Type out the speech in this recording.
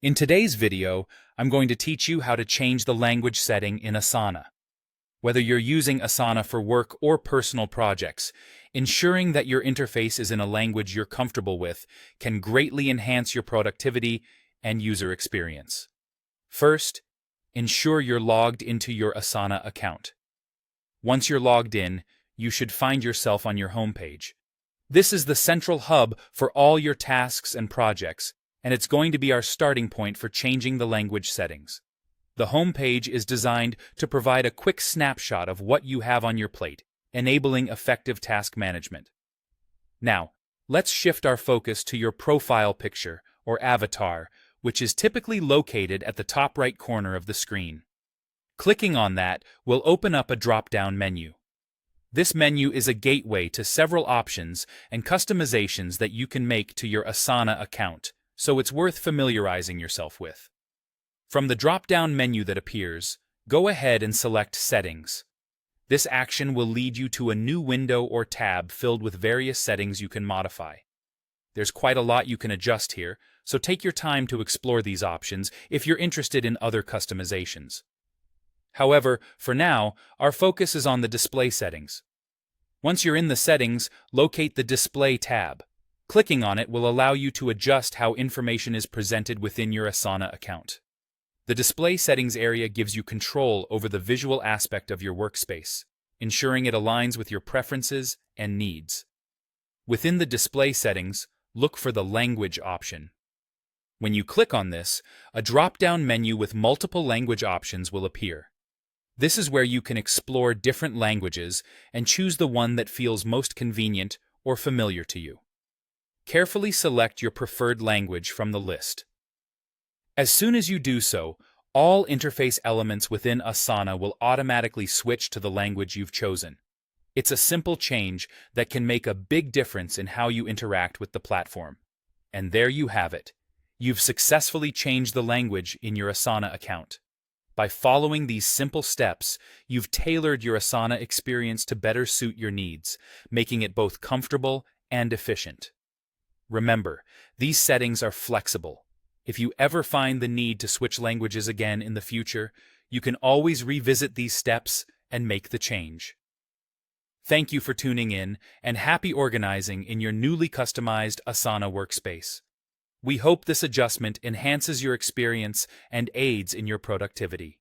In today's video, I'm going to teach you how to change the language setting in Asana. Whether you're using Asana for work or personal projects, ensuring that your interface is in a language you're comfortable with can greatly enhance your productivity and user experience. First, ensure you're logged into your Asana account. Once you're logged in, you should find yourself on your homepage. This is the central hub for all your tasks and projects, and it's going to be our starting point for changing the language settings. The home page is designed to provide a quick snapshot of what you have on your plate, enabling effective task management. Now, let's shift our focus to your profile picture, or avatar, which is typically located at the top right corner of the screen. Clicking on that will open up a drop-down menu. This menu is a gateway to several options and customizations that you can make to your Asana account, so it's worth familiarizing yourself with. From the drop-down menu that appears, go ahead and select Settings. This action will lead you to a new window or tab filled with various settings you can modify. There's quite a lot you can adjust here, so take your time to explore these options if you're interested in other customizations. However, for now, our focus is on the display settings. Once you're in the settings, locate the Display tab. Clicking on it will allow you to adjust how information is presented within your Asana account. The Display Settings area gives you control over the visual aspect of your workspace, ensuring it aligns with your preferences and needs. Within the Display Settings, look for the Language option. When you click on this, a drop-down menu with multiple language options will appear. This is where you can explore different languages and choose the one that feels most convenient or familiar to you. Carefully select your preferred language from the list. As soon as you do so, all interface elements within Asana will automatically switch to the language you've chosen. It's a simple change that can make a big difference in how you interact with the platform. And there you have it. You've successfully changed the language in your Asana account. By following these simple steps, you've tailored your Asana experience to better suit your needs, making it both comfortable and efficient. Remember, these settings are flexible. If you ever find the need to switch languages again in the future, you can always revisit these steps and make the change. Thank you for tuning in, and happy organizing in your newly customized Asana workspace. We hope this adjustment enhances your experience and aids in your productivity.